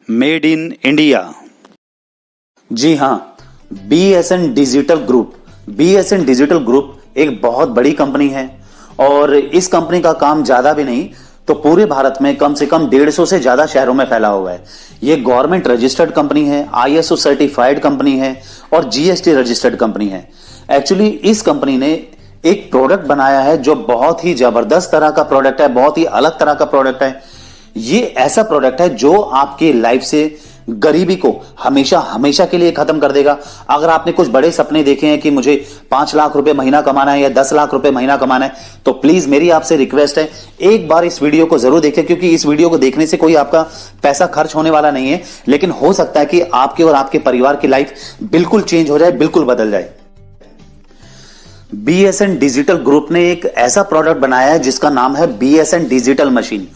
Made in India. जी हाँ, BSN digital group. BSN digital group एक बहुत बड़ी कंपनी है और इस कंपनी का काम ज्यादा भी नहीं तो पूरे भारत में कम से कम 150 से ज्यादा शहरों में फैला हुआ है। ये गवर्नमेंट रजिस्टर्ड कंपनी है, ISO सर्टिफाइड कंपनी है और GST रजिस्टर्ड कंपनी है। एक्चुअली इस कंपनी ने एक प्रोडक्ट बनाया है जो बहुत ही जबरदस्त तरह का प्रोडक्ट है, बहुत ही अलग तरह का प्रोडक्ट है। ये ऐसा प्रोडक्ट है जो आपकी लाइफ से गरीबी को हमेशा हमेशा के लिए खत्म कर देगा। अगर आपने कुछ बड़े सपने देखे हैं कि मुझे 5 लाख रुपए महीना कमाना है या 10 लाख रुपए महीना कमाना है, तो प्लीज मेरी आपसे रिक्वेस्ट है, एक बार इस वीडियो को जरूर देखें, क्योंकि इस वीडियो को देखने से कोई आपका पैसा खर्च होने वाला नहीं है, लेकिन हो सकता है कि आपके और आपके परिवार की लाइफ बिल्कुल चेंज हो जाए, बिल्कुल बदल जाए। BSN डिजिटल ग्रुप ने एक ऐसा प्रोडक्ट बनाया है जिसका नाम है BSN digital machine.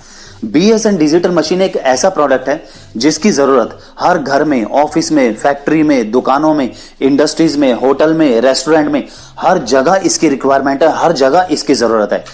BSN digital machine एक ऐसा प्रोडक्ट है जिसकी जरूरत हर घर में, ऑफिस में, फैक्ट्री में, दुकानों में, इंडस्ट्रीज में, होटल में, रेस्टोरेंट में, हर जगह इसकी रिक्वायरमेंट है, हर जगह इसकी जरूरत है।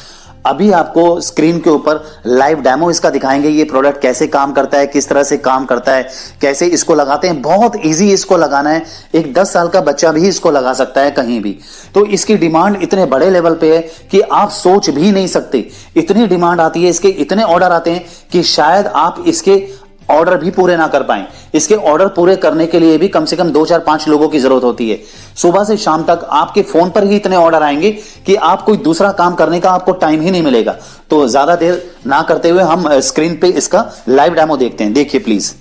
अभी आपको स्क्रीन के ऊपर लाइव डेमो इसका दिखाएंगे, ये प्रोडक्ट कैसे काम करता है, किस तरह से काम करता है, कैसे इसको लगाते हैं। बहुत इजी इसको लगाना है, एक 10 साल का बच्चा भी इसको लगा सकता है कहीं भी। तो इसकी डिमांड इतने बड़े लेवल पे है कि आप सोच भी नहीं सकते। इतनी डिमांड आती है, इसके इतने ऑर्डर आते हैं कि शायद आप इसके ऑर्डर भी पूरे ना कर पाएं। इसके ऑर्डर पूरे करने के लिए भी कम से कम 2, 4, 5 लोगों की जरूरत होती है। सुबह से शाम तक आपके फोन पर ही इतने ऑर्डर आएंगे कि आप कोई दूसरा काम करने का आपको टाइम ही नहीं मिलेगा। तो ज्यादा देर ना करते हुए हम स्क्रीन पे इसका लाइव डेमो देखते हैं। देखिए प्लीज।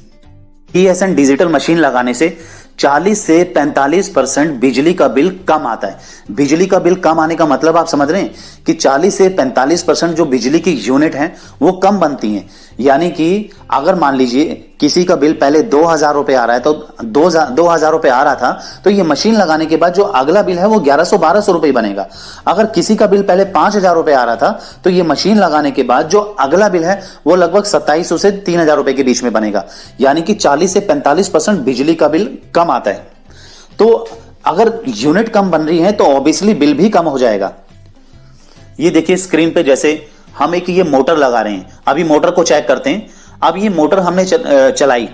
BSN डिजिटल मशीन लगाने से 40 से 45% बिजली का बिल कम आता है। बिजली का बिल कम आने का मतलब आप समझ रहे हैं कि 40 से 45% जो बिजली की यूनिट हैं वो कम बनती हैं। यानी कि अगर मान लीजिए किसी का बिल पहले 2000 रुपए आ रहा है, तो 2000 रुपए आ रहा था, तो ये मशीन लगाने के बाद जो अगला बिल है वो 1100-1200 रुपए बनेगा। अगर किसी का बिल पहले 5000 रुपए आ रहा था, तो ये मशीन लगाने के बाद जो अगला बिल है वो लगभग 2700 से 3000 रुपए के बीच में बनेगा। यानी कि 40 से 45% बिजली का बिल कम आता है। तो अगर यूनिट कम बन रही है तो ऑब्वियसली बिल भी कम हो जाएगा। ये देखिए स्क्रीन पे, जैसे हम एक ये मोटर लगा रहे हैं, अभी मोटर को चेक करते हैं। अब ये मोटर हमने चलाई,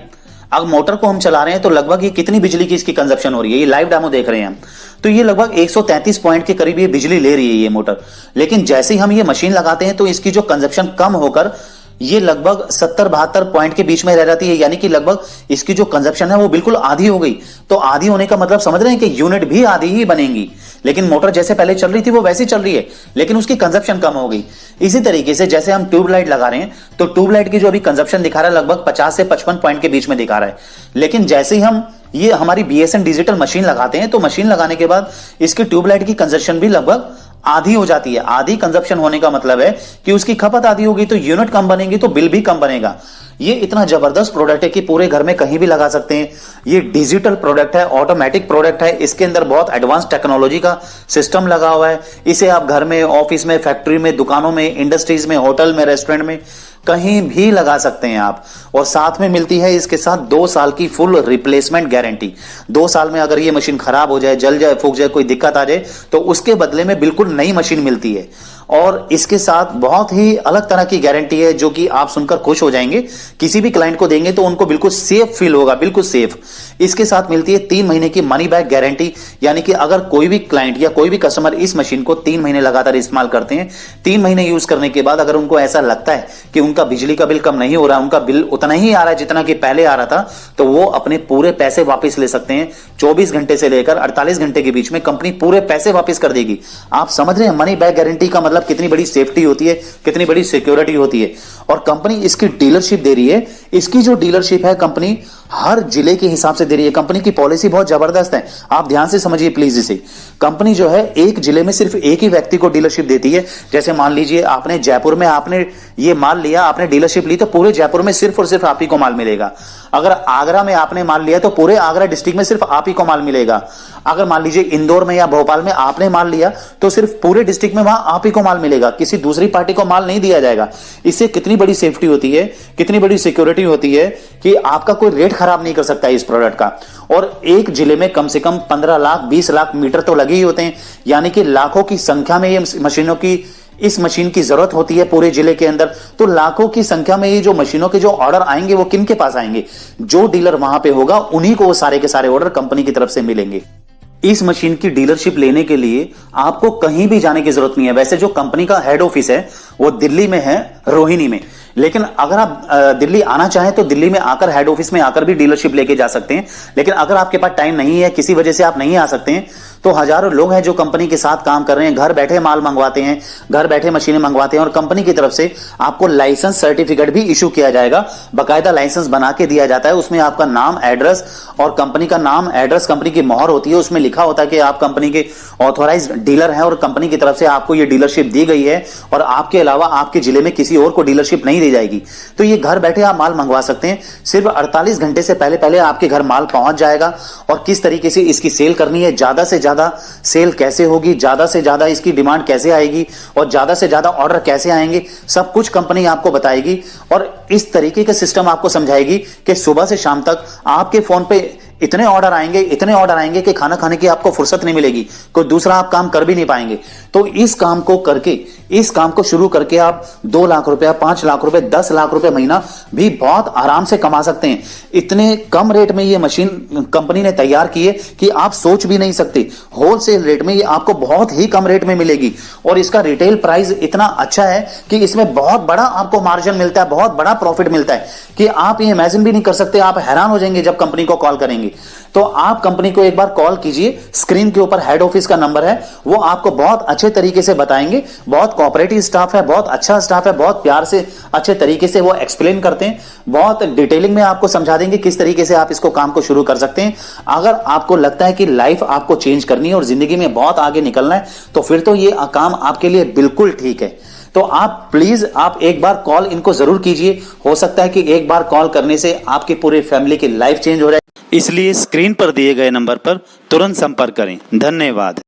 अब मोटर को हम चला रहे हैं तो लगभग ये कितनी बिजली की इसकी कंजप्शन हो रही है, ये लाइव डेमो देख रहे हैं हम। तो ये लगभग 133 पॉइंट के करीब ये बिजली ले रही है ये मोटर। लेकिन जैसे ही हम ये मशीन लगाते हैं तो इसकी जो कंजप्शन कम होकर ये लगभग 70-72 पॉइंट के बीच में रह जाती है। यानी कि लगभग इसकी जो कंजप्शन है वो बिल्कुल आधी हो गई। तो आधी होने का मतलब समझ रहे हैं कि यूनिट भी आधी ही बनेंगी, लेकिन मोटर जैसे पहले चल रही थी वो वैसे चल रही है, लेकिन उसकी कंजप्शन कम हो गई। इसी तरीके से जैसे हम ट्यूबलाइट लगा रहे हैं तो ट्यूबलाइट की जो अभी कंजप्शन दिखा रहा है लगभग 50 से 55 पॉइंट के बीच में दिखा रहा है। लेकिन जैसे ही हम ये हमारी BSN डिजिटल मशीन लगाते हैं तो मशीन लगाने के बाद इसकी ट्यूबलाइट की कंजप्शन भी लगभग आधी हो जाती है। आधी कंजप्शन होने का मतलब है कि उसकी खपत आधी होगी, तो यूनिट कम बनेंगी तो बिल भी कम बनेगा। ये इतना जबरदस्त प्रोडक्ट है कि पूरे घर में कहीं भी लगा सकते हैं। ये डिजिटल प्रोडक्ट है, ऑटोमेटिक प्रोडक्ट है, इसके अंदर बहुत एडवांस टेक्नोलॉजी का सिस्टम लगा हुआ है। इसे आप घर में, ऑफिस में, फैक्ट्री में, दुकानों में, इंडस्ट्रीज में, होटल में, रेस्टोरेंट में कहीं भी लगा सकते हैं आप। और साथ में मिलती है इसके साथ 2 साल की फुल रिप्लेसमेंट गारंटी। 2 साल में अगर ये मशीन खराब हो जाए, जल जाए, फूक जाए, कोई दिक्कत आ जाए तो उसके बदले में बिल्कुल नई मशीन मिलती है। और इसके साथ बहुत ही अलग तरह की गारंटी है जो कि आप सुनकर खुश हो जाएंगे। किसी भी क्लाइंट को देंगे तो उनको बिल्कुल सेफ फील होगा, बिल्कुल सेफ। इसके साथ मिलती है 3 महीने की मनी बैक गारंटी। यानी कि अगर कोई भी क्लाइंट या कोई भी कस्टमर इस मशीन को 3 महीने लगातार इस्तेमाल करते हैं, 3 महीने यूज करने के बाद अगर उनको ऐसा लगता है कि उनका बिजली का बिल कम नहीं हो रहा, उनका बिल उतना ही आ रहा है जितना कि पहले आ रहा था, तो वो अपने पूरे पैसे वापस ले सकते हैं। 24 घंटे से लेकर 48 घंटे के बीच में कंपनी पूरे पैसे वापस कर देगी। आप समझ रहे हैं मनी बैक गारंटी का मतलब कितनी बड़ी सेफ्टी होती है, कितनी बड़ी सिक्योरिटी होती है। और कंपनी इसकी डीलरशिप दे रही है। इसकी जो डीलरशिप है कंपनी हर जिले के हिसाब से दे रही है। कंपनी की पॉलिसी बहुत जबरदस्त है, आप ध्यान से समझिए प्लीज इसे। कंपनी जो है एक जिले में सिर्फ एक ही व्यक्ति को डीलरशिप देती है। जैसे मान लीजिए आपने जयपुर में आपने ये माल लिया, आपने डीलरशिप ली, तो पूरे जयपुर में सिर्फ और सिर्फ आप ही को माल मिलेगा। अगर आगरा में आपने माल लिया तो पूरे आगरा डिस्ट्रिक्ट में सिर्फ आप ही को माल मिलेगा। अगर मान लीजिए इंदौर में या भोपाल में आपने माल लिया तो सिर्फ पूरे डिस्ट्रिक्ट में वहां आप ही को माल मिलेगा, किसी दूसरी पार्टी को माल नहीं दिया जाएगा। इससे कितनी बड़ी सेफ्टी होती है, कितनी बड़ी सिक्योरिटी होती है कि आपका कोई रेट खराब नहीं कर सकता है इस प्रोडक्ट का। और एक जिले में कम से कम 15 लाख 20 लाख मीटर तो लगे ही होते हैं। यानी कि लाखों की संख्या में ये मशीनों की इस मशीन की जरूरत होती है पूरे जिले के अंदर, तो लाखों की संख्या में ये जो मशीनों के जो ऑर्डर आएंगे वो किन के पास आएंगे? जो डीलर वहां पे होगा उन्हीं को वो सारे के सारे ऑर्डर कंपनी की तरफ से मिलेंगे। इस मशीन की डीलरशिप लेने के लिए आपको कहीं भी जाने की जरूरत नहीं है। वैसे जो कंपनी का हेड ऑफिस है वो दिल्ली में है, रोहिणी में, लेकिन अगर आप दिल्ली आना चाहें तो दिल्ली में आकर, हेड ऑफिस में आकर भी डीलरशिप लेके जा सकते हैं। लेकिन अगर आपके पास टाइम नहीं है, किसी वजह से आप नहीं आ सकते हैं, तो हजारों लोग हैं जो कंपनी के साथ काम कर रहे हैं, घर बैठे माल मंगवाते हैं, घर बैठे मशीनें मंगवाते हैं और कंपनी की तरफ से आपको लाइसेंस सर्टिफिकेट भी इशू किया जाएगा। बाकायदा लाइसेंस बना के दिया जाता है, उसमें आपका नाम, एड्रेस और कंपनी का नाम, एड्रेस, कंपनी की मोहर होती है, उसमें लिखा होता है कि आप कंपनी के ऑथोराइज्ड डीलर हैं और कंपनी की तरफ से आपको ये डीलरशिप दी गई है और आपके अलावा आपके जिले में किसी और को डीलरशिप नहीं दी जाएगी। तो ये घर बैठे आप माल मंगवा सकते हैं। सिर्फ 48 घंटे से पहले पहले आपके घर माल पहुंच जाएगा। और किस तरीके से इसकी सेल करनी है, ज्यादा से ज्यादा सेल कैसे होगी, ज्यादा से ज्यादा इसकी डिमांड कैसे आएगी और ज्यादा से ज्यादा ऑर्डर कैसे आएंगे, सब कुछ कंपनी आपको बताएगी और इस तरीके का सिस्टम आपको समझाएगी कि सुबह से शाम तक आपके फोन पे इतने ऑर्डर आएंगे कि खाना खाने की आपको फुर्सत नहीं मिलेगी, कोई दूसरा आप काम कर भी नहीं पाएंगे। तो इस काम को शुरू करके आप 2 लाख रुपया, 5 लाख रुपए, 10 लाख रुपए महीना भी बहुत आराम से कमा सकते हैं। इतने कम रेट में ये मशीन कंपनी ने तैयार की है कि आप सोच भी नहीं सकते। होलसेल रेट में ये आपको बहुत ही कम रेट में मिलेगी और इसका रिटेल प्राइस इतना अच्छा है कि इसमें बहुत बड़ा आपको मार्जिन मिलता है, बहुत बड़ा प्रॉफिट मिलता है कि आप ये इमेजिन भी नहीं कर सकते। आप हैरान हो जाएंगे जब कंपनी को कॉल करेंगे। तो आप कंपनी को एक बार कॉल कीजिए, स्क्रीन के ऊपर हेड ऑफिस का नंबर है, वो आपको बहुत अच्छे तरीके से बताएंगे। बहुत कोऑपरेटिव स्टाफ है, बहुत अच्छा स्टाफ है, बहुत प्यार से अच्छे तरीके से वो एक्सप्लेन करते हैं, बहुत डिटेलिंग में आपको समझा देंगे किस तरीके से आप इसको काम को शुरू कर सकते हैं। अगर आपको लगता है कि लाइफ आपको चेंज करनी है और जिंदगी में बहुत आगे निकलना है तो फिर तो ये काम आपके लिए बिल्कुल ठीक है। तो आप प्लीज एक बार कॉल इनको जरूर कीजिए। हो सकता है कि एक बार कॉल करने से आपकी पूरी फैमिली की लाइफ चेंज हो जाए। इसलिए स्क्रीन पर दिए गए नंबर पर तुरंत संपर्क करें। धन्यवाद।